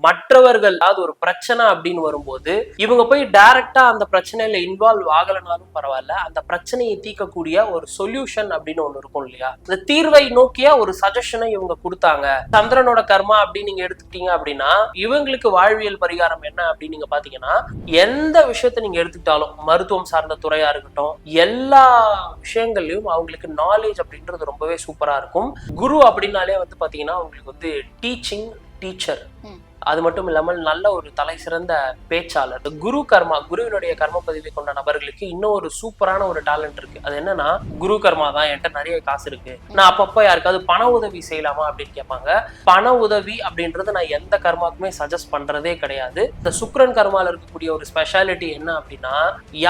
மற்றவர்கள் அதாவது ஒரு பிரச்சனை அப்படின்னு வரும்போது இவங்க போய் டைரக்டா அந்த பிரச்சனையில இன்வால்வ் ஆகலனாலும் பரவாயில்ல, அந்த பிரச்சனையை தீர்க்கக்கூடிய ஒரு சொல்யூஷன் அப்படின்னு ஒண்ணு இருக்கும் இல்லையா, இந்த தீர்வை நோக்கிய ஒரு சஜஷனை இவங்க கொடுத்தாங்க. சந்திரனோட கர்மா அப்படின்னு நீங்க எடுத்துக்கிட்டீங்க அப்படின்னா இவங்களுக்கு வாழ்வியல் பரிகாரம் என்ன அப்படின்னு நீங்க பாத்தீங்கன்னா, எந்த விஷயத்த நீங்க எடுத்துக்கிட்டாலும் மருத்துவம் சார்ந்த துறையா இருக்கட்டும், எல்லா விஷயங்கள்லயும் அவங்களுக்கு நாலேஜ் அப்படின்றது ரொம்பவே சூப்பரா இருக்கும். குரு அப்படின்னாலே வந்து பாத்தீங்கன்னா அவங்களுக்கு வந்து டீச்சிங் டீச்சர், அது மட்டும் இல்லாமல் நல்ல ஒரு தலை சிறந்த பேச்சாளர். குரு கர்மா, குருவினுடைய கர்ம பதிவை கொண்ட நபர்களுக்கு இன்னும் ஒரு சூப்பரான ஒரு டேலண்ட் இருக்கு. அது என்னன்னா, குரு கர்மா தான், என்கிட்ட நிறைய காசு இருக்கு, நான் அப்பப்போ யாருக்காவது பண உதவி செய்யலாமா அப்படின்னு கேட்பாங்க. பண உதவி அப்படின்றது நான் எந்த கர்மாக்குமே சஜஸ்ட் பண்றதே கிடையாது. இந்த சுக்கிரன் கர்மால இருக்கக்கூடிய ஒரு ஸ்பெஷாலிட்டி என்ன அப்படின்னா,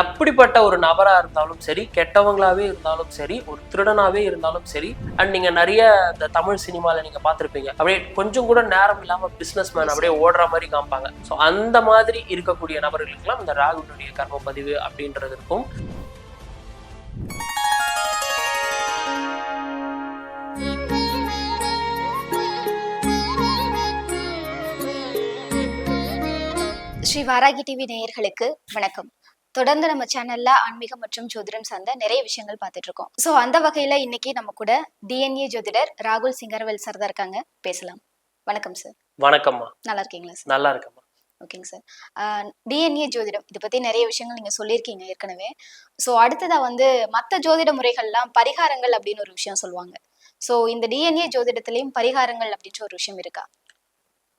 எப்படிப்பட்ட ஒரு நபரா இருந்தாலும் சரி, கெட்டவங்களாவே இருந்தாலும் சரி, ஒரு திருடனாவே இருந்தாலும் சரி, அண்ட் நீங்க நிறைய இந்த தமிழ் சினிமால நீங்க பார்த்திருப்பீங்க, அப்படியே கொஞ்சம் கூட நேரம் இல்லாம பிசினஸ் மேன் ஓடுற மாதிரி காமிப்பாங்க. சோ அந்த மாதிரி இருக்கக்கூடிய நபர்களுக்கெல்லாம் இந்த ராகுனுடைய கர்ம பதிவு அப்படின்றது இருக்கும். ஸ்ரீ வாராகி டிவி நேயர்களுக்கு வணக்கம். தொடர்ந்து நம்ம சேனல்ல ஆன்மீகம் மற்றும் ஜோதிடம் சார்ந்த நிறைய விஷயங்கள் பார்த்துட்டு இருக்கோம். ஸோ அந்த வகையில இன்னைக்கு நம்ம கூட டிஎன்ஏ ஜோதிடர் ராகுல் சிங்கர்வேல் சார் தான் இருக்காங்க, பேசலாம். வணக்கம் சார். வணக்கம்மா. நல்லா இருக்கீங்களா சார்? நல்லா இருக்கம்மா. ஓகேங்க சார். டிஎன்ஏ ஜோதிடம் இதை பத்தி நிறைய விஷயங்கள் நீங்க சொல்லியிருக்கீங்க ஏற்கனவே. ஸோ அடுத்ததா வந்து மற்ற ஜோதிட முறைகள்லாம் பரிகாரங்கள் அப்படின்னு ஒரு விஷயம் சொல்லுவாங்க. ஸோ இந்த டிஎன்ஏ ஜோதிடத்திலையும் பரிகாரங்கள் அப்படின்ற ஒரு விஷயம் இருக்கா?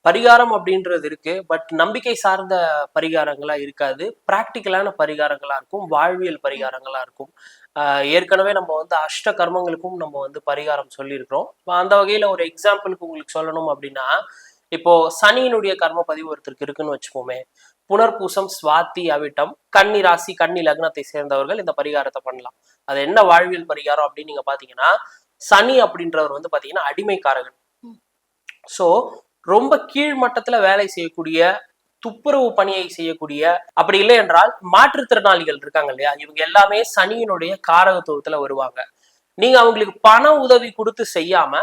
பரிகாரம் அப்படின்றது இருக்கு, பட் நம்பிக்கை சார்ந்த பரிகாரங்களா இருக்காது, பிராக்டிக்கலான பரிகாரங்களா இருக்கும், வாழ்வியல் பரிகாரங்களா இருக்கும். ஏற்கனவே நம்ம வந்து அஷ்ட கர்மங்களுக்கும் நம்ம வந்து பரிகாரம் சொல்லியிருக்கிறோம். அந்த வகையில ஒரு எக்ஸாம்பிளுக்கு உங்களுக்கு சொல்லணும் அப்படின்னா, இப்போ சனியினுடைய கர்ம பதிவு ஒருத்தருக்கு இருக்குன்னு வச்சுக்கோமே, புனர்பூசம் சுவாதி அவிட்டம் கன்னி ராசி கன்னி லக்னத்தை சேர்ந்தவர்கள் இந்த பரிகாரத்தை பண்ணலாம். அது என்ன வாழ்வியல் பரிகாரம் அப்படின்னு நீங்க பாத்தீங்கன்னா, சனி அப்படின்றவர் வந்து பாத்தீங்கன்னா அடிமைக்காரகன். சோ ரொம்ப கீழ்மட்டத்துல வேலை செய்யக்கூடிய, துப்புரவு பணியை செய்யக்கூடிய, அப்படி இல்லை என்றால் மாற்றுத்திறனாளிகள் இருக்காங்க இல்லையா, இவங்க எல்லாமே சனியினுடைய காரகத்துவத்துல வருவாங்க. நீங்க அவங்களுக்கு பண உதவி கொடுத்து செய்யாம,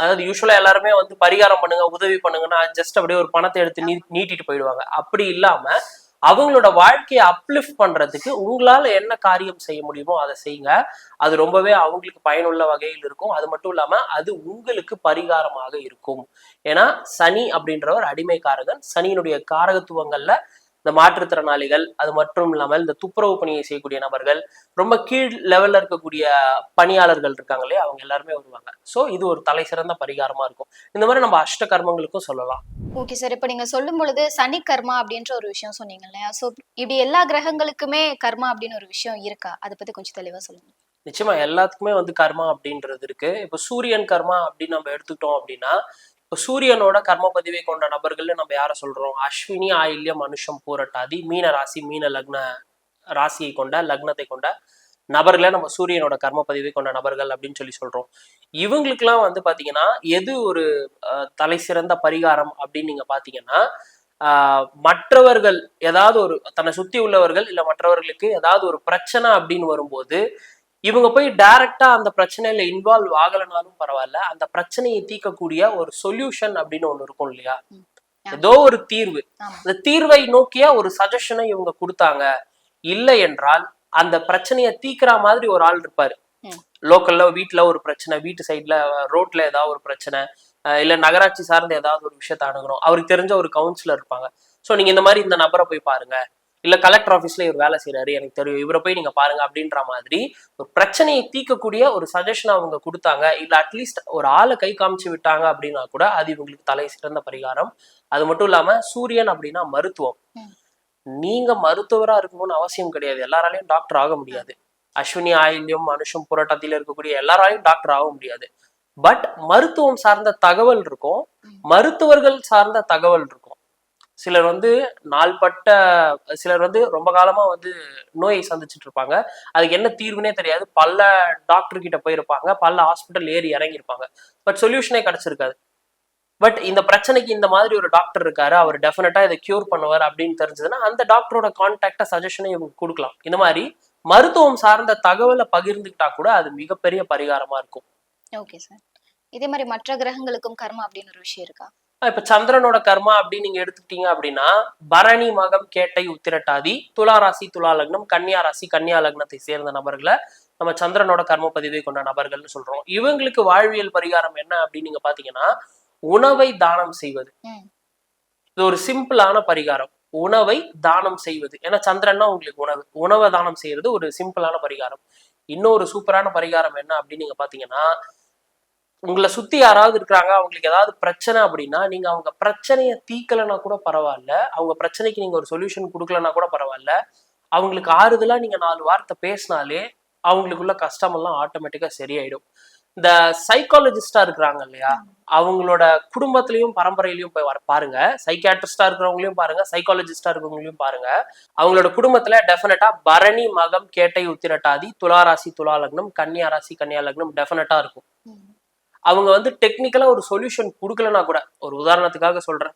அதாவது யூஸ்வலா எல்லாருமே வந்து பரிகாரம் பண்ணுங்க உதவி பண்ணுங்கன்னா ஜஸ்ட் அப்படியே ஒரு பணத்தை எடுத்து நீட்டிட்டு போயிடுவாங்க. அப்படி இல்லாம அவங்களோட வாழ்க்கையை அப்லிஃப்ட் பண்றதுக்கு உங்களால என்ன காரியம் செய்ய முடியுமோ அதை செய்யுங்க. அது ரொம்பவே அவங்களுக்கு பயனுள்ள வகையில் இருக்கும். அது மட்டும் இல்லாம அது உங்களுக்கு பரிகாரமாக இருக்கும். ஏன்னா சனி அப்படின்றவர் அடிமைக்காரகன். சனியினுடைய காரகத்துவங்கள்ல இந்த மாற்றுத்திறனாளிகள், அது மட்டும் இல்லாமல் இந்த துப்புரவு பணியை செய்யக்கூடிய நபர்கள், ரொம்ப கீழ் லெவல்ல இருக்கக்கூடிய பணியாளர்கள் இருக்காங்க இல்லையா, அவங்க எல்லாருமே வருவாங்க. ஸோ இது ஒரு தலை சிறந்த பரிகாரமா இருக்கும். இந்த மாதிரி நம்ம அஷ்ட கர்மங்களுக்கும் சொல்லலாம். Okay sir. இப்ப நீங்க சொல்லும் பொழுது சனி கர்மா அப்படின்ற ஒரு விஷயம் சொன்னீங்க இல்லையா? சோ இப்படி எல்லா கிரகங்களுக்குமே கர்மா அப்படின்னு ஒரு விஷயம் இருக்கா? அதை பத்தி கொஞ்சம் தெளிவா சொல்லுங்க. நிச்சயமா எல்லாத்துக்குமே வந்து கர்மா அப்படின்றது இருக்கு. இப்ப சூரியன் கர்மா அப்படின்னு நம்ம எடுத்துக்கிட்டோம் அப்படின்னா, இப்ப சூரியனோட கர்ம பதிவை கொண்ட நபர்கள் நம்ம யார சொல்றோம்? அஸ்வினி ஆயில்யம் மனுஷம் பூரட்டாதி மீன ராசி மீன லக்ன ராசியை கொண்ட லக்னத்தை கொண்ட நபர்களை நம்ம சூரியனோட கர்ம பதிவை கொண்ட நபர்கள் அப்படின்னு சொல்லி சொல்றோம். இவங்களுக்கெல்லாம் வந்து பாத்தீங்கன்னா எது ஒரு தலை சிறந்த பரிகாரம் அப்படின்னு நீங்க பாத்தீங்கன்னா, மற்றவர்கள் ஏதாவது ஒரு தன்னை சுத்தி உள்ளவர்கள் இல்ல மற்றவர்களுக்கு ஏதாவது ஒரு பிரச்சனை அப்படின்னு வரும்போது இவங்க போய் டைரக்டா அந்த பிரச்சனையில இன்வால்வ் ஆகலனாலும் பரவாயில்ல, அந்த பிரச்சனையை தீர்க்கக்கூடிய ஒரு சொல்யூஷன் அப்படின்னு ஒண்ணு இருக்கும் இல்லையா, ஏதோ ஒரு தீர்வு, அந்த தீர்வை நோக்கிய ஒரு சஜஷனை இவங்க கொடுத்தாங்க. இல்லை என்றால் அந்த பிரச்சனையை தீக்கிற மாதிரி ஒரு ஆள் இருப்பாரு. லோக்கல்ல வீட்டுல ஒரு பிரச்சனை, வீட்டு சைட்ல ரோட்ல ஏதாவது ஒரு பிரச்சனை, இல்ல நகராட்சி சார்ந்த ஏதாவது ஒரு விஷயத்த அணுகணும், அவருக்கு தெரிஞ்ச ஒரு கவுன்சிலர் இருப்பாங்க. சோ நீங்க இந்த மாதிரி இந்த நபரை போய் பாருங்க, இல்ல கலெக்டர் ஆஃபீஸ்ல இவர் வேலை செய்யறாரு எனக்கு தெரியும், இவரை போய் நீங்க பாருங்க அப்படின்ற மாதிரி ஒரு பிரச்சனையை தீர்க்கக்கூடிய ஒரு சஜஷன் அவங்க கொடுத்தாங்க, இல்ல அட்லீஸ்ட் ஒரு ஆளை கை காமிச்சு விட்டாங்க அப்படின்னா கூட அது இவங்களுக்கு தலை சிறந்த பரிகாரம். அது மட்டும் இல்லாம சூரியன் அப்படின்னா மருத்துவம். நீங்க மருத்துவரா இருக்கணும்னு அவசியம் கிடையாது, எல்லாராலையும் டாக்டர் ஆக முடியாது. அஸ்வினி ஆயில்யம் மனுஷம் புரட்டத்தில இருக்கக்கூடிய எல்லாராலையும் டாக்டர் ஆக முடியாது. பட் மருத்துவம் சார்ந்த தகவல் இருக்கும், மருத்துவர்கள் சார்ந்த தகவல் இருக்கும். சிலர் வந்து நாள்பட்ட, சிலர் வந்து ரொம்ப காலமா வந்து நோயை சந்திச்சுட்டு இருப்பாங்க, அதுக்கு என்ன தீர்வுனே தெரியாது, பல டாக்டர் கிட்ட போயிருப்பாங்க, பல ஹாஸ்பிட்டல் ஏறி இறங்கியிருப்பாங்க, பட் சொல்யூஷனே கிடைச்சிருக்காது. பட் இந்த பிரச்சனைக்கு இந்த மாதிரி ஒரு டாக்டர் இருக்காரு, அவர் டெஃபினட்டா இதை கியூர் பண்ணுவார் அப்படின்னு தெரிஞ்சதுன்னா அந்த டாக்டரோட கான்டாக்டா சஜஷனை இவங்க கொடுக்கலாம். இந்த மாதிரி மருத்துவம் சார்ந்த தகவலை பகிர்ந்துக்கிட்டா கூட அது மிகப்பெரிய பரிகாரமா இருக்கும். Okay sir. இதே மாதிரி மற்ற கிரகங்களுக்கும் கர்மா அப்படின்னு ஒரு விஷயம் இருக்கா? இப்ப சந்திரனோட கர்மா அப்படின்னு நீங்க எடுத்துக்கிட்டீங்க அப்படின்னா பரணி மகம் கேட்டை உத்திரட்டாதி துலா ராசி துலா லக்னம் கன்னியா ராசி கன்னியா லக்னத்தை சேர்ந்த நபர்களை நம்ம சந்திரனோட கர்ம பதிவை கொண்ட நபர்கள்னு சொல்றோம். இவங்களுக்கு வாழ்வியல் பரிகாரம் என்ன அப்படின்னு நீங்க பாத்தீங்கன்னா உணவை தானம் செய்வது. இது ஒரு சிம்பிளான பரிகாரம். உணவை தானம் செய்வது. ஏன்னா சந்திரன்னா உங்களுக்கு உணவை தானம் செய்யறது ஒரு சிம்பிளான பரிகாரம். இன்னொரு சூப்பரான பரிகாரம் என்ன அப்படின்னு நீங்க பாத்தீங்கன்னா உங்களை சுத்தி யாராவது இருக்கிறாங்க, அவங்களுக்கு ஏதாவது பிரச்சனை அப்படின்னா நீங்க அவங்க பிரச்சனையை தீக்கலைன்னா கூட பரவாயில்ல, அவங்க பிரச்சனைக்கு நீங்க ஒரு சொல்யூஷன் கொடுக்கலன்னா கூட பரவாயில்ல, அவங்களுக்கு ஆறுதலா நீங்க 4 வார்த்தை பேசினாலே அவங்களுக்குள்ள கஷ்டமெல்லாம் ஆட்டோமேட்டிக்கா சரியாயிடும். இந்த சைக்காலஜிஸ்டா இருக்கிறாங்க இல்லையா, அவங்களோட குடும்பத்திலையும் பரம்பரையிலையும் போய் பாருங்க. சைக்கியாட்ரிஸ்டா இருக்கிறவங்களையும் பாருங்க, சைக்காலஜிஸ்டா இருக்கிறவங்களையும் பாருங்க. அவங்களோட குடும்பத்துல டெஃபினட்டா பரணி மகம் கேட்டை உத்திரட்டாதி துலா ராசி துலா லக்னம் கன்னியா ராசி கன்னியா லக்னம் டெஃபினட்டா இருக்கும். அவங்க வந்து டெக்னிக்கலா ஒரு சொல்யூஷன் கொடுக்கலன்னா கூட, ஒரு உதாரணத்துக்காக சொல்றேன்,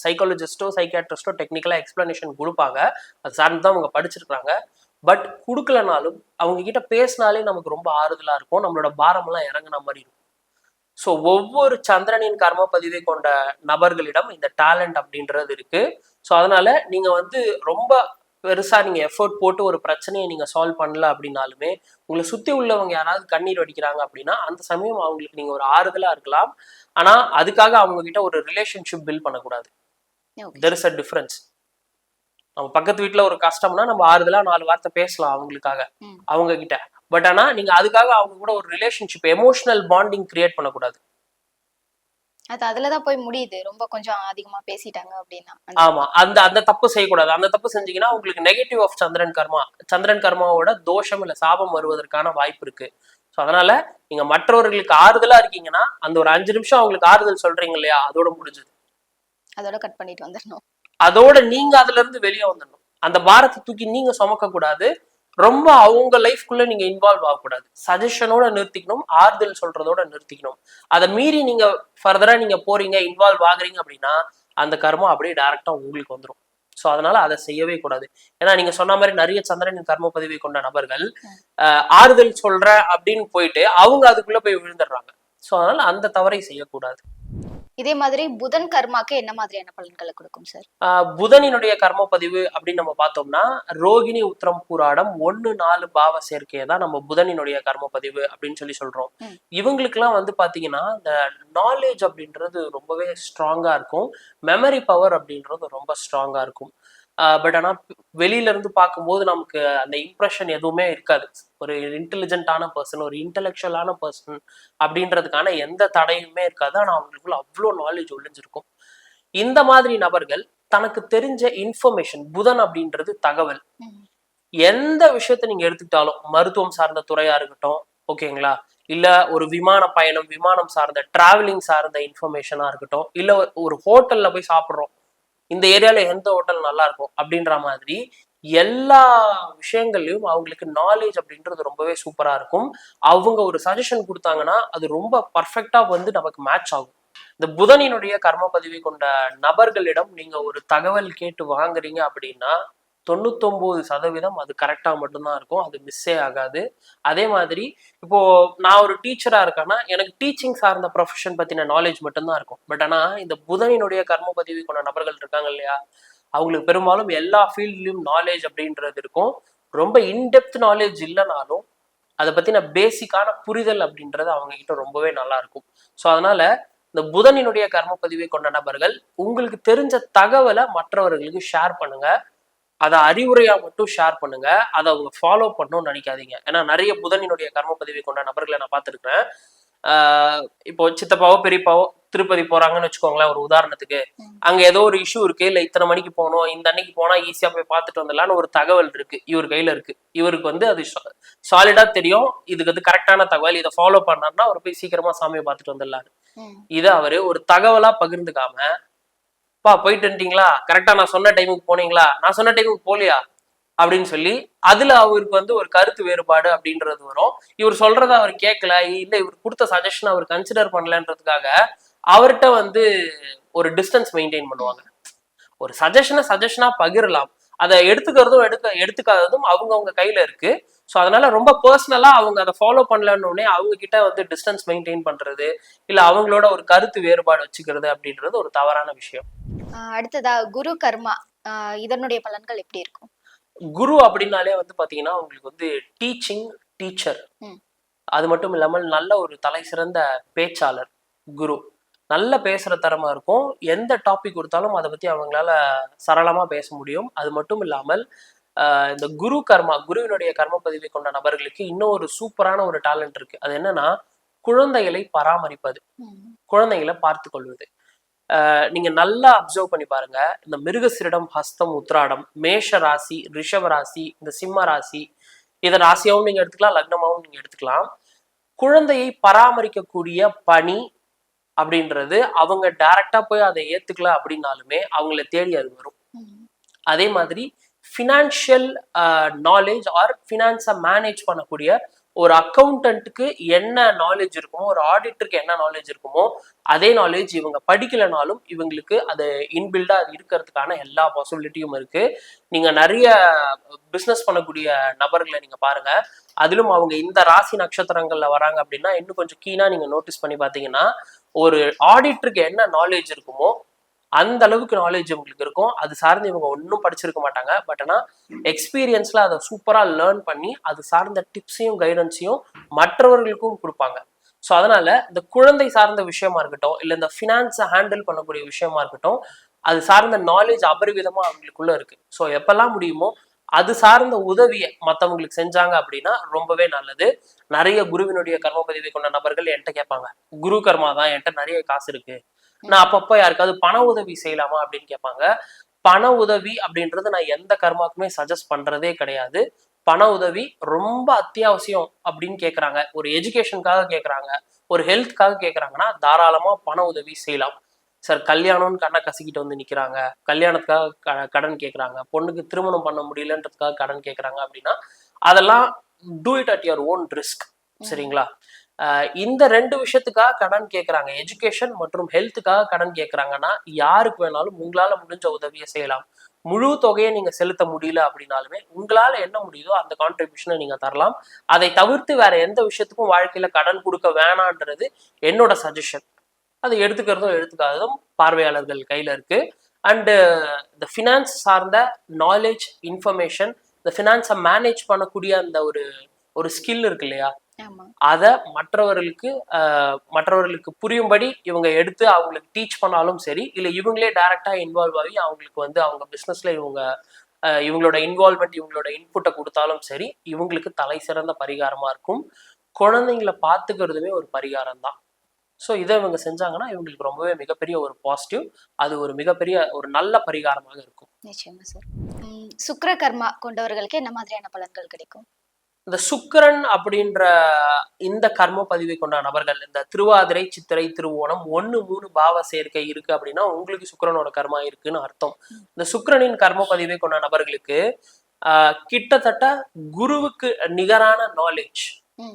சைக்காலஜிஸ்டோ சைக்கியாட்ரிஸ்டோ டெக்னிக்கலா எக்ஸ்பிளனேஷன் கொடுப்பாங்க, அது சார்ந்துதான் அவங்க படிச்சிருக்காங்க. பட் கொடுக்கலனாலும் அவங்க கிட்ட பேசினாலே நமக்கு ரொம்ப ஆறுதலா இருக்கும், நம்மளோட பாரம் எல்லாம் இறங்குன மாதிரி இருக்கும். ஸோ ஒவ்வொரு சந்திரனின் கர்ம பதிவை கொண்ட நபர்களிடம் இந்த டேலண்ட் அப்படின்றது இருக்கு. ஸோ அதனால நீங்க வந்து ரொம்ப பெருசா நீங்க எஃபர்ட் போட்டு ஒரு பிரச்சனையை நீங்க சால்வ் பண்ணல அப்படின்னாலுமே உங்களை சுத்தி உள்ளவங்க யாராவது கண்ணீர் வடிக்கிறாங்க அப்படின்னா அந்த சமயம் அவங்களுக்கு நீங்க ஒரு ஆறுதலா இருக்கலாம். ஆனா அதுக்காக அவங்க கிட்ட ஒரு ரிலேஷன்ஷிப் பில்ட் பண்ணக்கூடாது. There is a difference. நம்ம பக்கத்து வீட்டுல ஒரு கஷ்டம்னா நம்ம ஆறுதலா 4 வார்த்தை பேசலாம் அவங்களுக்காக, அவங்க கிட்ட. பட் ஆனா நீங்க அதுக்காக அவங்க கூட ஒரு ரிலேஷன்ஷிப் எமோஷனல் பாண்டிங் கிரியேட் பண்ணக்கூடாது. அது அதுலதான் போய் முடியுது, ரொம்ப கொஞ்சம் அதிகமா பேசிட்டாங்க அப்படின்னா. ஆமா, அந்த அந்த தப்பு செய்யக்கூடாது. அந்த தப்பு செஞ்சீங்கன்னா உங்களுக்கு நெகட்டிவ் ஆஃப் சந்திரன் கர்மாவோட தோஷம் இல்ல சாபம் வருவதற்கான வாய்ப்பு இருக்கு. ஸோ அதனால நீங்க மற்றவர்களுக்கு ஆறுதலா இருக்கீங்கன்னா அந்த ஒரு 5 நிமிஷம் அவங்களுக்கு ஆறுதல் சொல்றீங்க இல்லையா, அதோட முடிஞ்சது. அதோட கட் பண்ணிட்டு வந்துடணும். அதோட நீங்க அதுல இருந்து வெளியே வந்துடணும். அந்த பாரத்தை தூக்கி நீங்க சுமக்க கூடாது. ரொம்ப அவங்க லைஃப்குள்ள நீங்க இன்வால்வ் ஆகக்கூடாது. சஜஷனோட நிறுத்திக்கணும், ஆறுதல் சொல்றதோட நிறுத்திக்கணும். அதை மீறி நீங்க ஃபர்தரா நீங்க போறீங்க, இன்வால்வ் ஆகுறீங்க அப்படின்னா அந்த கர்மம் அப்படியே டைரக்டா உங்களுக்கு வந்துடும். ஸோ அதனால அதை செய்யவே கூடாது. ஏன்னா நீங்க சொன்ன மாதிரி நிறைய சந்திரனின் கர்ம பதிவை கொண்ட நபர்கள் ஆறுதல் சொல்ற அப்படின்னு போயிட்டு அவங்க அதுக்குள்ள போய் விழுந்துடுறாங்க. ஸோ அதனால அந்த தவறை செய்யக்கூடாது. இதே மாதிரி புதன் கர்மாக்கு என்ன மாதிரியான பலன்களை கொடுக்கும் சார்? புதனினுடைய கர்ம பதிவு அப்படின்னு நம்ம பார்த்தோம்னா ரோகிணி உத்திரம் பூராடம் 1-4 பாவ சேர்க்கையை தான் நம்ம புதனினுடைய கர்ம பதிவு அப்படின்னு சொல்றோம். இவங்களுக்கு எல்லாம் வந்து பாத்தீங்கன்னா இந்த நாலேஜ் அப்படின்றது ரொம்பவே ஸ்ட்ராங்கா இருக்கும், மெமரி பவர் அப்படின்றது ரொம்ப ஸ்ட்ராங்கா இருக்கும். பட் ஆனா வெளியில இருந்து பார்க்கும்போது நமக்கு அந்த இம்ப்ரெஷன் எதுவுமே இருக்காது. ஒரு இன்டெலிஜென்ட்டான பர்சன், ஒரு இன்டெலெக்சுவலான பர்சன் அப்படின்றதுக்கான எந்த தடையுமே இருக்காது. ஆனா அவங்களுக்குள்ள அவ்வளோ நாலேஜ் ஒளிஞ்சிருக்கும். இந்த மாதிரி நபர்கள் தனக்கு தெரிஞ்ச இன்ஃபர்மேஷன், புதன் அப்படின்றது தகவல், எந்த விஷயத்த நீங்க எடுத்துக்கிட்டாலும் மருத்துவம் சார்ந்த துறையா இருக்கட்டும், ஓகேங்களா, இல்ல ஒரு விமான பயணம், விமானம் சார்ந்த டிராவலிங் சார்ந்த இன்ஃபர்மேஷனா இருக்கட்டும், இல்ல ஒரு ஹோட்டல்ல போய் சாப்பிட்றோம், இந்த ஏரியால எந்த ஹோட்டல் நல்லா இருக்கும் அப்படின்ற மாதிரி எல்லா விஷயங்கள்லயும் அவங்களுக்கு நாலேஜ் அப்படின்றது ரொம்பவே சூப்பரா இருக்கும். அவங்க ஒரு சஜஷன் கொடுத்தாங்கன்னா அது ரொம்ப பர்ஃபெக்டா வந்து நமக்கு மேட்ச் ஆகும். இந்த புதனினுடைய கர்ம பதிவை கொண்ட நபர்களிடம் நீங்க ஒரு தகவல் கேட்டு வாங்குறீங்க அப்படின்னா 99% அது கரெக்டா மட்டும்தான் இருக்கும், அது மிஸ்ஸே ஆகாது. அதே மாதிரி இப்போ நான் ஒரு டீச்சரா இருக்கேன்னா எனக்கு டீச்சிங் சார்ந்த ப்ரொஃபஷன் பத்தின நாலேஜ் மட்டும்தான் இருக்கும். பட் ஆனா இந்த புதனினுடைய கர்ம பதிவு கொண்ட நபர்கள் இருக்காங்க இல்லையா, அவங்களுக்கு பெரும்பாலும் எல்லா ஃபீல்ட்லயும் நாலேஜ் அப்படின்றது இருக்கும். ரொம்ப இன்டெப்த் நாலேஜ் இல்லைனாலும் அதை பத்தின பேசிக்கான புரிதல் அப்படின்றது அவங்க கிட்ட ரொம்பவே நல்லா இருக்கும். ஸோ அதனால இந்த புதனினுடைய கர்ம பதிவை கொண்ட நபர்கள் உங்களுக்கு தெரிஞ்ச தகவலை மற்றவர்களுக்கு ஷேர் பண்ணுங்க. அதை அறிவுரையா மட்டும் ஷேர் பண்ணுங்க, அதை அவங்க ஃபாலோ பண்ணணும்னு நினைக்காதீங்க. ஏன்னா நிறைய புதனினுடைய கர்ம பதிவை கொண்ட நபர்களை நான் பார்த்துருக்கேன். இப்போ சித்தப்பாவோ பெரியப்பாவோ திருப்பதி போறாங்கன்னு வச்சுக்கோங்களேன் ஒரு உதாரணத்துக்கு, அங்க ஏதோ ஒரு இஷ்யூ இருக்கு, இல்ல இத்தனை மணிக்கு போகணும், இந்த அன்னைக்கு போனா ஈஸியா போய் பார்த்துட்டு வந்துடலான்னு ஒரு தகவல் இருக்கு, இவர் கையில இருக்கு, இவருக்கு வந்து அது சாலிடா தெரியும், இதுக்கு வந்து கரெக்டான தகவல், இதை ஃபாலோ பண்ணாருன்னா அவர் போய் சீக்கிரமா சாமியை பார்த்துட்டு வந்துடலாரு. இதை அவரு ஒரு தகவலா பகிர்ந்துக்காம, பா போயிட்டு வந்துட்டீங்களா, கரெக்டா நான் சொன்ன டைமுக்கு போனீங்களா, நான் சொன்ன டைமுக்கு போலியா அப்படின்னு சொல்லி அதுல அவருக்கு வந்து ஒரு கருத்து வேறுபாடு அப்படின்றது வரும். இவர் சொல்றத அவர் கேட்கல, இல்ல இவர் கொடுத்த சஜஷன் அவர் கன்சிடர் பண்ணலன்றதுக்காக அவர்கிட்ட வந்து ஒரு டிஸ்டன்ஸ் மெயின்டைன் பண்ணுவாங்க. ஒரு சஜஷனா பகிரலாம், அதை எடுத்துக்கிறதும் எடுத்துக்காததும் அவங்க கையில இருக்கு. ஸோ அதனால ரொம்ப பர்சனலா அவங்க அதை ஃபாலோ பண்ணலன்னொடனே அவங்க கிட்ட வந்து டிஸ்டன்ஸ் மெயின்டைன் பண்றது இல்ல அவங்களோட ஒரு கருத்து வேறுபாடு வச்சுக்கிறது அப்படின்றது ஒரு தவறான விஷயம். அடுத்ததா குரு கர்மா, இதனுடைய பலன்கள் எப்படி இருக்கும்? குரு அப்படின்னாலே வந்து பாத்தீங்கன்னா உங்களுக்கு வந்து டீச்சிங் டீச்சர், ம். அது மட்டும் இல்லாமல் நல்ல ஒரு தலை சிறந்த பேச்சாளர் குரு. நல்ல பேசுற திறமை இருக்கும். எந்த டாபிக் கொடுத்தாலும் அதை பத்தி அவங்களால சரளமா பேச முடியும். அது மட்டும் இல்லாமல் இந்த குரு கர்மா, குருவினுடைய கர்ம பதிவை கொண்ட நபர்களுக்கு இன்னும் ஒரு சூப்பரான ஒரு டேலண்ட் இருக்கு. அது என்னன்னா குழந்தைகளை பராமரிப்பது, குழந்தைகளை பார்த்து கொள்வது. நீங்க நல்லா அப்சர்வ் பண்ணி பாருங்க. இந்த மிருகசிரிடம், ஹஸ்தம், உத்ராடம், மேஷ ராசி, ரிஷப ராசி, இந்த சிம்ம ராசி, இதை ராசியாவும் நீங்க எடுத்துக்கலாம், லக்னமாவும் நீங்க எடுத்துக்கலாம். குழந்தையை பராமரிக்கக்கூடிய பணி அப்படின்றது அவங்க டைரக்டா போய் அதை ஏத்துக்கல அப்படின்னாலுமே அவங்கள தேடி அது வரும். அதே மாதிரி ஃபினான்ஷியல் நாலேஜ் ஆர் ஃபினான்ஸை மேனேஜ் பண்ணக்கூடிய ஒரு அக்கௌண்டன்ட்டுக்கு என்ன நாலேஜ் இருக்குமோ, ஒரு ஆடிட்டருக்கு என்ன நாலேஜ் இருக்குமோ, அதே நாலேஜ் இவங்க படிக்கலைனாலும் இவங்களுக்கு அது இன்பில்டா இருக்கிறதுக்கான எல்லா பாசிபிலிட்டியும் இருக்கு. நீங்க நிறைய பிஸ்னஸ் பண்ணக்கூடிய நபர்களை நீங்க பாருங்க. அதிலும் அவங்க இந்த ராசி நட்சத்திரங்கள்ல வராங்க அப்படின்னா இன்னும் கொஞ்சம் கீனா நீங்க நோட்டீஸ் பண்ணி பார்த்தீங்கன்னா, ஒரு ஆடிட்டருக்கு என்ன நாலேஜ் இருக்குமோ அந்த அளவுக்கு நாலேஜ் உங்களுக்கு இருக்கும். அது சார்ந்து இவங்க ஒன்றும் படிச்சிருக்க மாட்டாங்க. பட் ஆனால் எக்ஸ்பீரியன்ஸ்ல அதை சூப்பரா லேர்ன் பண்ணி அது சார்ந்த டிப்ஸையும் கைடன்ஸையும் மற்றவர்களுக்கும் கொடுப்பாங்க. ஸோ அதனால இந்த குழந்தை சார்ந்த விஷயமா இருக்கட்டும், இல்லை இந்த ஃபினான்ஸை ஹேண்டில் பண்ணக்கூடிய விஷயமா இருக்கட்டும், அது சார்ந்த நாலேஜ் அபரிவிதமா அவங்களுக்குள்ள இருக்கு. ஸோ எப்பெல்லாம் முடியுமோ அது சார்ந்த உதவியை மற்றவங்களுக்கு செஞ்சாங்க அப்படின்னா ரொம்பவே நல்லது. நிறைய குருவினுடைய கர்ம பதிவை கொண்ட நபர்கள் என்கிட்ட கேட்பாங்க, குரு கர்மா தான், என்கிட்ட நிறைய காசு இருக்கு, நான் அப்பப்போ யாருக்காவது பண உதவி செய்யலாமா அப்படின்னு கேட்பாங்க. பண உதவி அப்படின்றது நான் எந்த கர்மாக்குமே சஜஸ்ட் பண்றதே கிடையாது. பண உதவி ரொம்ப அத்தியாவசியம் அப்படின்னு கேட்குறாங்க, ஒரு எஜுகேஷனுக்காக கேட்குறாங்க, ஒரு ஹெல்த்காக கேட்குறாங்கன்னா தாராளமா பண உதவி செய்யலாம். சார் கல்யாணம்னு கண்ணை கசிக்கிட்டு வந்து நிற்கிறாங்க, கல்யாணத்துக்காக கடன் கேட்குறாங்க, பொண்ணுக்கு திருமணம் பண்ண முடியலன்றதுக்காக கடன் கேட்குறாங்க அப்படின்னா அதெல்லாம் do it at your own risk. சரிங்களா? இந்த ரெண்டு விஷயத்துக்காக கடன் கேட்குறாங்க, எஜுகேஷன் மற்றும் ஹெல்த்துக்காக கடன் கேட்குறாங்கன்னா யாருக்கு வேணாலும் உங்களால முடிஞ்ச உதவியை செய்யலாம். முழு தொகையை நீங்க செலுத்த முடியல அப்படின்னாலுமே உங்களால என்ன முடியுதோ அந்த கான்ட்ரிபியூஷனை நீங்க தரலாம். அதை தவிர்த்து வேற எந்த விஷயத்துக்கும் வாழ்க்கையில கடன் கொடுக்க வேணான்றது என்னோட சஜஷன். அதை எடுத்துக்கிறதும் எடுத்துக்காததும் பார்வையாளர்கள் கையில இருக்கு. அண்டு இந்த ஃபினான்ஸ் சார்ந்த நாலேஜ், இன்ஃபர்மேஷன், இந்த ஃபினான்ஸை மேனேஜ் பண்ணக்கூடிய அந்த ஒரு ஸ்கில் இருக்கு இல்லையா, அதை மற்றவர்களுக்கு புரியும்படி இவங்க எடுத்து அவங்களுக்கு டீச் பண்ணாலும் சரி, இல்லை இவங்களே டைரக்டா இன்வால்வ் ஆகி அவங்களுக்கு வந்து அவங்க பிஸ்னஸ்ல இவங்களோட இன்வால்வ்மெண்ட், இவங்களோட இன்புட்டை கொடுத்தாலும் சரி, இவங்களுக்கு தலை சிறந்த பரிகாரமா இருக்கும். குழந்தைங்களை பார்த்துக்கிறதுமே ஒரு பரிகாரம் தான். ஸோ இதை இவங்க செஞ்சாங்கன்னா இவங்களுக்கு ரொம்பவே மிகப்பெரிய ஒரு பாசிட்டிவ், அது ஒரு மிகப்பெரிய ஒரு நல்ல பரிகாரமாக இருக்கும். நிச்சயமா சார். சுக்கிர கர்மா கொண்டவர்களுக்கு என்ன மாதிரியான பலன்கள் கிடைக்கும்? இந்த சுக்கிரன் அப்படின்ற இந்த கர்ம பதிவை கொண்ட நபர்கள், இந்த திருவாதிரை, சித்திரை, திருவோணம் 1, 3 பாவ சேர்க்கை இருக்கு அப்படின்னா உங்களுக்கு சுக்கிரனோட கர்மா இருக்குன்னு அர்த்தம். இந்த சுக்கிரனின் கர்ம பதிவை கொண்ட நபர்களுக்கு கிட்டத்தட்ட குருவுக்கு நிகரான நாலேஜ்.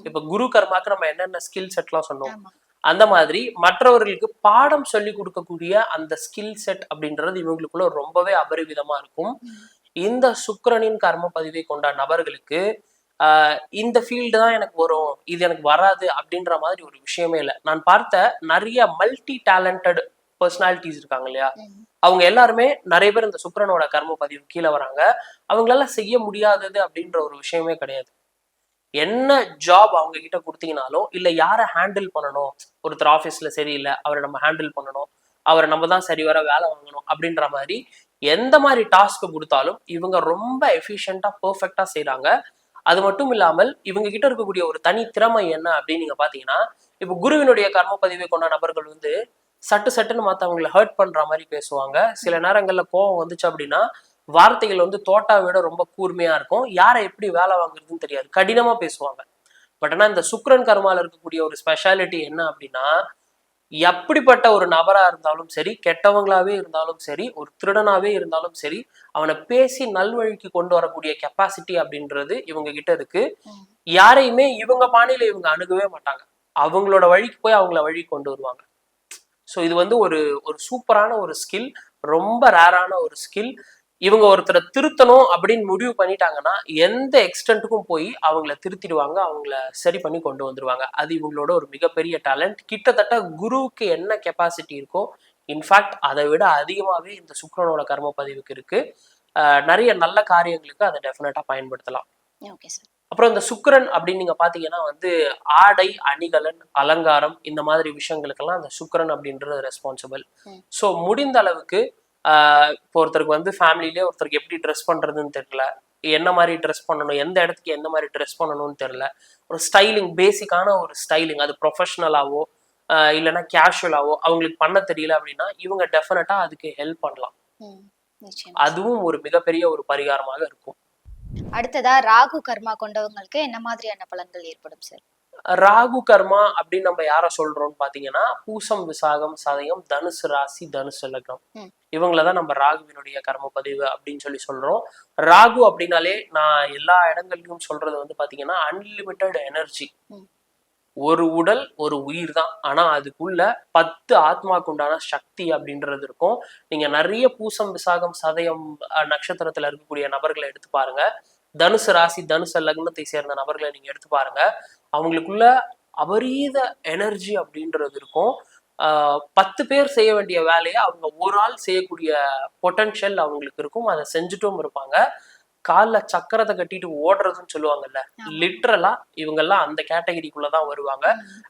இப்ப குரு கர்மாக்கு நம்ம என்னென்ன ஸ்கில் செட்லாம் சொன்னோம், அந்த மாதிரி மற்றவர்களுக்கு பாடம் சொல்லி கொடுக்கக்கூடிய அந்த ஸ்கில் செட் அப்படின்றது இவங்களுக்குள்ள ரொம்பவே அபரிவிதமா இருக்கும். இந்த சுக்கிரனின் கர்ம பதிவை கொண்ட நபர்களுக்கு இந்த ஃபீல்டு தான் எனக்கு வரும், இது எனக்கு வராது அப்படின்ற மாதிரி ஒரு விஷயமே இல்லை. நான் பார்த்த நிறைய மல்டி டேலண்டட் பர்சனாலிட்டிஸ் இருக்காங்க இல்லையா, அவங்க எல்லாருமே நிறைய பேர் இந்த சுக்கிரனோட கர்ம பதிவு கீழே வராங்க. அவங்களால செய்ய முடியாதது அப்படின்ற ஒரு விஷயமே கிடையாது. என்ன ஜாப் அவங்க கிட்ட கொடுத்தீங்கனாலும், இல்லை யாரை ஹேண்டில் பண்ணணும், ஒருத்தர் ஆஃபீஸில் சரியில்லை, அவரை நம்ம ஹேண்டில் பண்ணணும், அவரை நம்ம தான் சரி வர வேலை வாங்கணும் அப்படின்ற மாதிரி எந்த மாதிரி டாஸ்க்கு கொடுத்தாலும் இவங்க ரொம்ப எஃபிஷியண்டாக பர்ஃபெக்டாக செய்கிறாங்க. அது மட்டும் இல்லாமல் இவங்க கிட்ட இருக்கக்கூடிய ஒரு தனி திறமை என்ன அப்படின்னு நீங்க பாத்தீங்கன்னா, இப்போ குருவினுடைய கர்ம பதிவை கொண்ட நபர்கள் வந்து சட்டுன்னு மற்றவங்களை ஹர்ட் பண்ற மாதிரி பேசுவாங்க. சில நேரங்கள்ல கோவம் வந்துச்சு அப்படின்னா வார்த்தைகள் வந்து தோட்டா விட ரொம்ப கூர்மையா இருக்கும். யாரை எப்படி வேலை வாங்குறதுன்னு தெரியாது, கடினமா பேசுவாங்க. பட் ஆனா இந்த சுக்கிரன் கர்மால இருக்கக்கூடிய ஒரு ஸ்பெஷாலிட்டி என்ன அப்படின்னா, எப்படிப்பட்ட ஒரு நபரா இருந்தாலும் சரி, கெட்டவங்களாவே இருந்தாலும் சரி, ஒரு திருடனாவே இருந்தாலும் சரி, அவனை பேசி நல்வழிக்கு கொண்டு வரக்கூடிய கெப்பாசிட்டி அப்படின்றது இவங்க கிட்ட இருக்கு. யாரையுமே இவங்க பாணியில இவங்க அணுகவே மாட்டாங்க, அவங்களோட வழிக்கு போய் அவங்கள வழி கொண்டு வருவாங்க. ஸோ இது வந்து ஒரு சூப்பரான ஒரு ஸ்கில், ரொம்ப ரேரான ஒரு ஸ்கில். இவங்க ஒருத்தரை திருத்தணும் அப்படின்னு முடிவு பண்ணிட்டாங்கன்னா எந்த எக்ஸ்டென்ட்டுக்கும் போய் அவங்கள திருத்திடுவாங்க, அவங்கள சரி பண்ணி கொண்டு வந்துருவாங்க. அது இவங்களோட ஒரு மிகப்பெரிய டேலண்ட். கிட்டத்தட்ட குருவுக்கு என்ன கெப்பாசிட்டி இருக்கோ, இன்ஃபேக்ட் அதை விட அதிகமாகவே இந்த சுக்கிரனோட கர்ம பதிவுக்கு இருக்கு. நிறைய நல்ல காரியங்களுக்கு அதை டெஃபினட்டா பயன்படுத்தலாம். Okay sir. அப்புறம் இந்த சுக்கிரன் அப்படின்னு நீங்க பாத்தீங்கன்னா வந்து ஆடை, அணிகலன், அலங்காரம் இந்த மாதிரி விஷயங்களுக்கெல்லாம் அந்த சுக்கிரன் அப்படின்றது ரெஸ்பான்சிபிள். ஸோ முடிந்த அளவுக்கு இப்போ ஒருத்தருக்கு வந்து ஃபேமிலியிலே ஒருத்தருக்கு எப்படி ட்ரெஸ் பண்றதுன்னு தெரியல, என்ன மாதிரி ட்ரெஸ் பண்ணணும், எந்த இடத்துக்கு எந்த மாதிரி ட்ரெஸ் பண்ணணும்னு தெரியல, ஒரு ஸ்டைலிங், பேசிக்கான ஒரு ஸ்டைலிங், அது ப்ரொஃபஷனலாவோ இல்லைன்னா கேஷுவலாவோ அவங்களுக்கு பண்ண தெரியல அப்படின்னா இவங்க டெஃபினட்டா அதுக்கு ஹெல்ப் பண்ணலாம். அதுவும் ஒரு மிகப்பெரிய ஒரு பரிகாரமாக இருக்கும். அடுத்ததா ராகு கர்மா கொண்டவங்களுக்கு என்ன மாதிரியான பலன்கள் ஏற்படும் சார்? ராகு கர்மா அப்படின்னு நம்ம யார சொல்றோம்னு பாத்தீங்கன்னா பூசம், விசாகம், சதயம், தனுசு ராசி, தனுசு லக்னம், இவங்களதான் நம்ம ராகுவினுடைய கர்ம பதிவு அப்படின்னு சொல்லி சொல்றோம். ராகு அப்படின்னாலே நான் எல்லா இடங்கள்லயும் சொல்றது வந்து பாத்தீங்கன்னா அன்லிமிட்டெட் எனர்ஜி. ஒரு உடல் ஒரு உயிர் தான், ஆனா அதுக்குள்ள 10 ஆத்மாக்கு உண்டான சக்தி அப்படின்றது இருக்கும். நீங்க நிறைய பூசம், விசாகம், சதயம் நட்சத்திரத்துல இருக்கக்கூடிய நபர்களை எடுத்து பாருங்க, தனுசு ராசி, தனுசு லக்னத்தை சேர்ந்த நபர்களை நீங்க எடுத்து பாருங்க, அவங்களுக்குள்ள அபரீத எனர்ஜி அப்படின்றது இருக்கும். 10 பேர் செய்ய வேண்டிய வேலையை அவங்க ஒரு ஆள் செய்யக்கூடிய பொட்டன்ஷியல் அவங்களுக்கு இருக்கும். அதை செஞ்சுட்டும் இருப்பாங்க. காலில் சக்கரத்தை கட்டிட்டு ஓடுறதுன்னு சொல்லுவாங்கல்ல, லிட்ரலா இவங்கெல்லாம் அந்த கேட்டகரிக்குள்ளதான் வருவாங்க.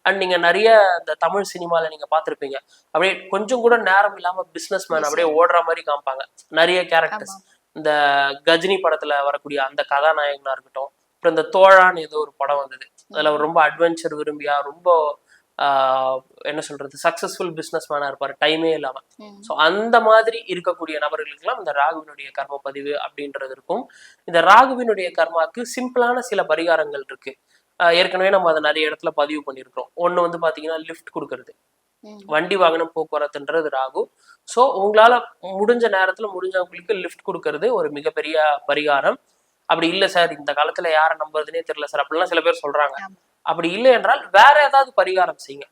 அண்ட் நீங்க நிறைய இந்த தமிழ் சினிமால நீங்க பார்த்திருப்பீங்க, அப்படியே கொஞ்சம் கூட நேரம் இல்லாம பிசினஸ் மேன் அப்படியே ஓடுற மாதிரி காமிப்பாங்க நிறைய கேரக்டர்ஸ். இந்த கஜினி படத்துல வரக்கூடிய அந்த கதாநாயகனா இருக்கட்டும், அப்புறம் இந்த தோழான்னு ஏதோ ஒரு படம் வந்தது, அதுல ரொம்ப அட்வென்ச்சர் விரும்பியா, ரொம்ப என்ன சொல்றது, சக்சஸ்ஃபுல் பிசினஸ் மேனா இருப்பாரு டைமே இல்லாம. ஸோ அந்த மாதிரி இருக்கக்கூடிய நபர்களுக்கெல்லாம் இந்த ராகுவினுடைய கர்ம பதிவு அப்படின்றது இருக்கும். இந்த ராகுவினுடைய கர்மாக்கு சிம்பிளான சில பரிகாரங்கள் இருக்கு. ஏற்கனவே நம்ம அதை நிறைய இடத்துல பதிவு பண்ணியிருக்கிறோம். ஒண்ணு வந்து பாத்தீங்கன்னா லிஃப்ட் கொடுக்கறது, வண்டி வாகனம் போக்குவரத்துன்றது ராகு. ஸோ உங்களால முடிஞ்ச நேரத்துல முடிஞ்சவங்களுக்கு லிஃப்ட் கொடுக்கறது ஒரு மிகப்பெரிய பரிகாரம். அப்படி இல்லை சார் இந்த காலத்துல யாரை நம்புறதுனே தெரியல சார் அப்படிலாம் சில பேர் சொல்றாங்க. அப்படி இல்லை என்றால் வேற ஏதாவது பரிகாரம் செய்யுங்க.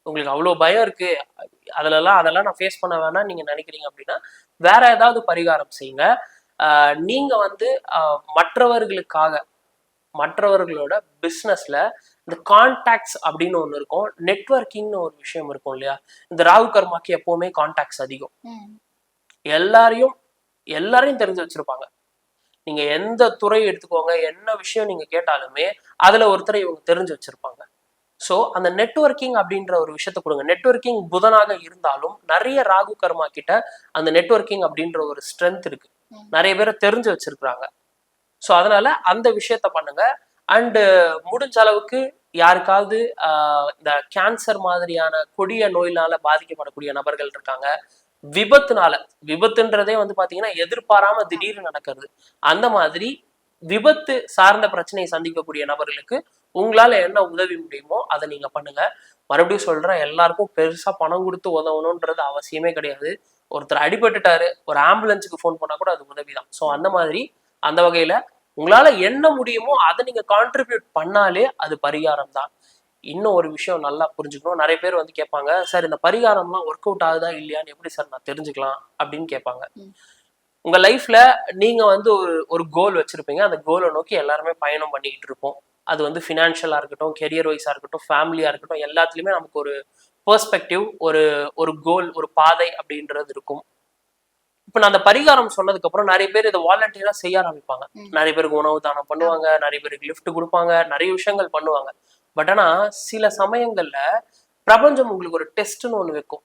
உங்களுக்கு அவ்வளவு பயம் இருக்கு, அதெல்லாம் நான் ஃபேஸ் பண்ண வேணாம் நீங்க நினைக்கிறீங்க அப்படின்னா வேற ஏதாவது பரிகாரம் செய்யுங்க. நீங்க வந்து மற்றவர்களுக்காக, மற்றவர்களோட பிசினஸ்ல இந்த கான்டாக்ட்ஸ் அப்படின்னு ஒண்ணு இருக்கும், நெட்வொர்க்கிங்னு ஒரு விஷயம் இருக்கும் இல்லையா. இந்த ராகு கர்மாக்கு எப்பவுமே கான்டாக்ட்ஸ் அதிகம். எல்லாரையும் தெரிஞ்சு வச்சிருப்பாங்க. நீங்க எந்த துறை எடுத்துக்கோங்க, என்ன விஷயம் நீங்க கேட்டாலுமே அதுல ஒருத்தரை இவங்க தெரிஞ்சு வச்சிருப்பாங்க. ஸோ அந்த நெட்வொர்க்கிங் அப்படின்ற ஒரு விஷயத்த கொடுங்க. நெட்வொர்க்கிங் புதனாக இருந்தாலும் நிறைய ராகு கர்மா கிட்ட அந்த நெட்வொர்க்கிங் அப்படின்ற ஒரு ஸ்ட்ரென்த் இருக்கு, நிறைய பேரை தெரிஞ்சு வச்சிருக்கிறாங்க. ஸோ அதனால அந்த விஷயத்த பண்ணுங்க. அண்டு முடிஞ்ச அளவுக்கு யாருக்காவது இந்த கேன்சர் மாதிரியான கொடிய நோயினால பாதிக்கப்படக்கூடிய நபர்கள் இருக்காங்க, விபத்துன்றதே வந்து பாத்தீங்கன்னா எதிர்பாராம திடீர்னு நடக்கிறது, அந்த மாதிரி விபத்து சார்ந்த பிரச்சனையை சந்திக்கக்கூடிய நபர்களுக்கு உங்களால என்ன உதவி முடியுமோ அதை நீங்க பண்ணுங்க. மறுபடியும் சொல்றேன், எல்லாருக்கும் பெருசா பணம் கொடுத்து உதவணும்ன்றது அவசியமே கிடையாது. ஒருத்தர் அடிபட்டுட்டாரு, ஒரு ஆம்புலன்ஸுக்கு ஃபோன் பண்ணா கூட அது உதவிதான். ஸோ அந்த மாதிரி அந்த வகையில உங்களால என்ன முடியுமோ அதை நீங்க கான்ட்ரிபியூட் பண்ணாலே அது பரிகாரம் தான். இன்னும் ஒரு விஷயம் நல்லா புரிஞ்சுக்கணும், நிறைய பேர் வந்து கேட்பாங்க, சார் இந்த பரிகாரம்லாம் ஒர்க் அவுட் ஆகுதா இல்லையான்னு எப்படி சார் நான் தெரிஞ்சுக்கலாம் அப்படின்னு கேட்பாங்க. உங்க லைஃப்ல நீங்க வந்து ஒரு கோல் வச்சிருப்பீங்க, அந்த கோலை நோக்கி எல்லாருமே பயணம் பண்ணிக்கிட்டு இருப்போம். அது வந்து ஃபினான்ஷியலா இருக்கட்டும், கெரியர் வைஸா இருக்கட்டும், ஃபேமிலியா இருக்கட்டும், எல்லாத்துலயுமே நமக்கு ஒரு பெர்ஸ்பெக்டிவ், ஒரு கோல், ஒரு பாதை அப்படின்றது இருக்கும். இப்ப நான் அந்த பரிகாரம் சொன்னதுக்கு அப்புறம் நிறைய பேர் இதை வாலண்டியரா செய்ய ஆரம்பிப்பாங்க. நிறைய பேருக்கு உணவு தானம் பண்ணுவாங்க, நிறைய பேருக்கு லிஃப்ட் கொடுப்பாங்க, நிறைய விஷயங்கள் பண்ணுவாங்க. பட் ஆனா சில சமயங்கள்ல பிரபஞ்சம் உங்களுக்கு ஒரு டெஸ்ட்னு ஒண்ணு வைக்கும்.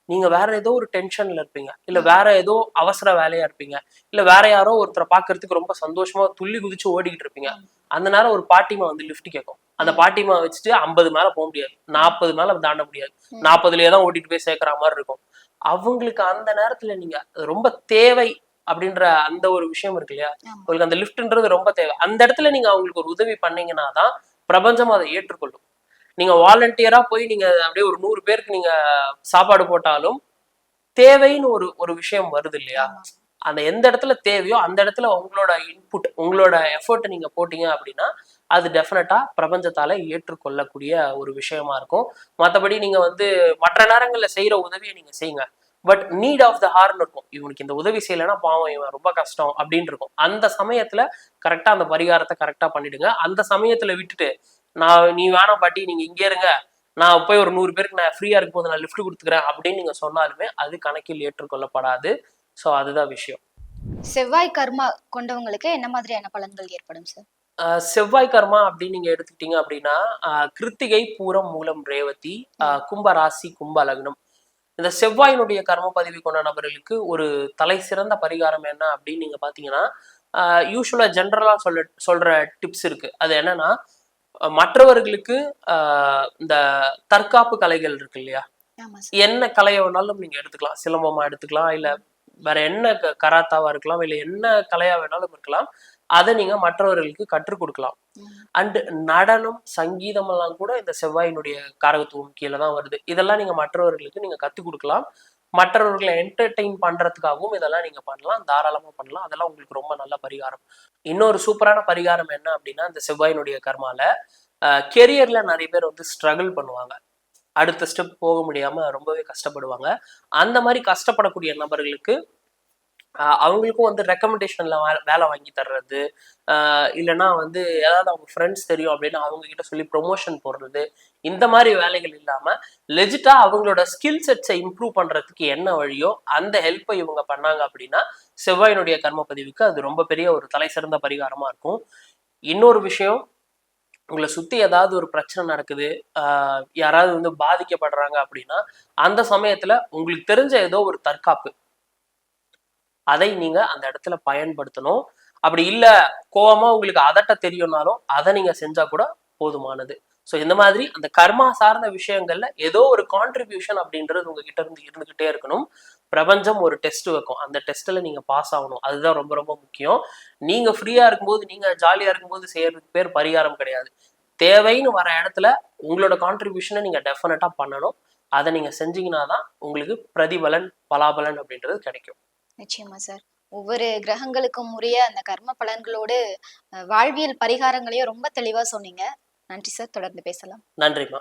நீங்க வேற ஏதோ ஒரு டென்ஷன்ல இருப்பீங்க, இல்ல வேற ஏதோ அவசர வேலையா இருப்பீங்க, இல்ல வேற யாரோ ஒருத்தரை பாக்குறதுக்கு ரொம்ப சந்தோஷமா துள்ளி குதிச்சு ஓடிக்கிட்டு இருப்பீங்க. அந்த நேரம் ஒரு பாட்டிமா வந்து லிஃப்ட் கேட்கும். அந்த பாட்டிமா வச்சுட்டு 50 மேல போக முடியாது, 40 மேல தாண்ட முடியாது, 40லயே தான் ஓட்டிட்டு போய் சேர்க்கிற மாதிரி இருக்கும். அவங்களுக்கு அந்த நேரத்துல நீங்க ரொம்ப தேவை அப்படின்ற அந்த ஒரு விஷயம் இருக்கு இல்லையா, உங்களுக்கு அந்த லிஃப்ட்ன்றது ரொம்ப தேவை. அந்த இடத்துல நீங்க அவங்களுக்கு ஒரு உதவி பண்ணீங்கன்னா தான் பிரபஞ்சம் அதை ஏற்றுக்கொள்ளும். நீங்க வாலண்டியரா போய் நீங்க அப்படியே ஒரு 100 பேருக்கு நீங்க சாப்பாடு போட்டாலும் தேவைன்னு ஒரு விஷயம் வருது இல்லையா. அந்த எந்த இடத்துல தேவையோ அந்த இடத்துல உங்களோட இன்புட், உங்களோட எஃபர்ட் நீங்க போட்டீங்க அப்படின்னா அது டெஃபினட்டா பிரபஞ்சத்தால ஏற்றுக்கொள்ளக்கூடிய ஒரு விஷயமா இருக்கும். மற்றபடி நீங்க வந்து மற்ற நேரங்கள்ல செய்யற உதவியை நீங்க செய்யுங்க, பட் நீட் ஆஃப் த ஹார்ன்னு இருக்கும். இவனுக்கு இந்த உதவி செய்யலைன்னா பாவம், இவன் ரொம்ப கஷ்டம் அப்படின்னு இருக்கும். அந்த சமயத்துல கரெக்டா அந்த பரிகாரத்தை கரெக்டா பண்ணிடுங்க. அந்த சமயத்துல விட்டுட்டு நீ வேணாம் பாட்டி, நீங்க இங்கே இருங்க, நான் போய் ஒரு 100 பேருக்கு நான் ஃப்ரீயா இருக்கும் போது நான் லிஃப்ட் கொடுத்துக்கிறேன் அப்படின்னு நீங்க சொன்னாலுமே அது கணக்கில் ஏற்றுக்கொள்ளப்படாது. ஸோ அதுதான் விஷயம். செவ்வாய் கர்மா கொண்டவங்களுக்கு என்ன மாதிரியான பலன்கள் ஏற்படும் சார்? செவ்வாய் கர்மா அப்படின்னு நீங்க எடுத்துக்கிட்டீங்க அப்படின்னா, கிருத்திகை, பூரம், மூலம், ரேவதி, கும்ப ராசி, கும்ப லக்னம், இந்த செவ்வாயினுடைய கர்ம பதிவு கொண்ட நபர்களுக்கு ஒரு தலை சிறந்த பரிகாரம் என்ன அப்படின்னு நீங்க பாத்தீங்கன்னா, யூஸ்வலா ஜென்ரலா சொல்ற டிப்ஸ் இருக்கு. அது என்னன்னா, மற்றவர்களுக்கு இந்த தற்காப்பு கலைகள் இருக்கு இல்லையா, என்ன கலையை வேணாலும் நீங்க எடுத்துக்கலாம். சிலம்பமா எடுத்துக்கலாம், இல்ல வேற என்ன கராத்தாவா இருக்கலாம், இல்ல என்ன கலையா வேணாலும் இருக்கலாம். அதை நீங்க மற்றவர்களுக்கு கற்றுக் கொடுக்கலாம். அண்ட் நடனம், சங்கீதம் எல்லாம் கூட இந்த செவ்வாயினுடைய காரகத்துவம் கீழே தான் வருது. இதெல்லாம் நீங்க மற்றவர்களுக்கு நீங்க கத்துக் கொடுக்கலாம். மற்றவர்களை என்டர்டெயின் பண்றதுக்காகவும் இதெல்லாம் நீங்க பண்ணலாம், தாராளமா பண்ணலாம். அதெல்லாம் உங்களுக்கு ரொம்ப நல்ல பரிகாரம். இன்னொரு சூப்பரான பரிகாரம் என்ன அப்படின்னா, இந்த செவ்வாயினுடைய கர்மால கெரியர்ல நிறைய பேர் வந்து ஸ்ட்ரகிள் பண்ணுவாங்க, அடுத்த ஸ்டெப் போக முடியாம ரொம்பவே கஷ்டப்படுவாங்க. அந்த மாதிரி கஷ்டப்படக்கூடிய நபர்களுக்கு அவங்களுக்கும் வந்து ரெக்கமெண்டேஷன்ல வேலை வாங்கி தர்றது, இல்லைன்னா வந்து ஏதாவது அவங்க ஃப்ரெண்ட்ஸ் தெரியும் அப்படின்னு அவங்க கிட்ட சொல்லி ப்ரொமோஷன் போடுறது, இந்த மாதிரி வேலைகள் இல்லாம லெஜிட்டா அவங்களோட ஸ்கில் செட்ஸை இம்ப்ரூவ் பண்றதுக்கு என்ன வழியோ அந்த ஹெல்ப்பை இவங்க பண்ணாங்க அப்படின்னா செவ்வாயினுடைய கர்ம பதிவுக்கு அது ரொம்ப பெரிய ஒரு தலை சிறந்த பரிகாரமா இருக்கும். இன்னொரு விஷயம், உங்களை சுத்தி ஏதாவது ஒரு பிரச்சனை நடக்குது, யாராவது வந்து பாதிக்கப்படுறாங்க அப்படின்னா அந்த சமயத்துல உங்களுக்கு தெரிஞ்ச ஏதோ ஒரு தற்காப்பு, அதை நீங்க அந்த இடத்துல பயன்படுத்தணும். அப்படி இல்ல கோவமா உங்களுக்கு அதட்ட தெரியும்னாலும் அதை நீங்க செஞ்சா கூட போதுமானது. ஸோ இந்த மாதிரி அந்த கர்மா சார்ந்த விஷயங்கள்ல ஏதோ ஒரு கான்ட்ரிபியூஷன் அப்படின்றது உங்ககிட்ட இருந்து இருந்துகிட்டே இருக்கணும். பிரபஞ்சம் ஒரு டெஸ்ட் வைக்கும், அந்த டெஸ்ட்ல நீங்க பாஸ் ஆகணும். அதுதான் ரொம்ப ரொம்ப முக்கியம். நீங்க ஃப்ரீயா இருக்கும்போது, நீங்க ஜாலியா இருக்கும்போது செய்யறதுக்கு பேர் பரிகாரம் கிடையாது. தேவைன்னு வர இடத்துல உங்களோட கான்ட்ரிபியூஷனை நீங்க டெஃபினட்டா பண்ணணும். அதை நீங்க செஞ்சீங்கன்னா தான் உங்களுக்கு பிரதிபலன், பலாபலன் அப்படின்றது கிடைக்கும். நிச்சயமா சார். ஒவ்வொரு கிரகங்களுக்கும் உரிய அந்த கர்ம பலன்களோடு வாழ்வியல் பரிகாரங்களையும் ரொம்ப தெளிவா சொன்னீங்க. நன்றி சார். தொடர்ந்து பேசலாம். நன்றிம்மா.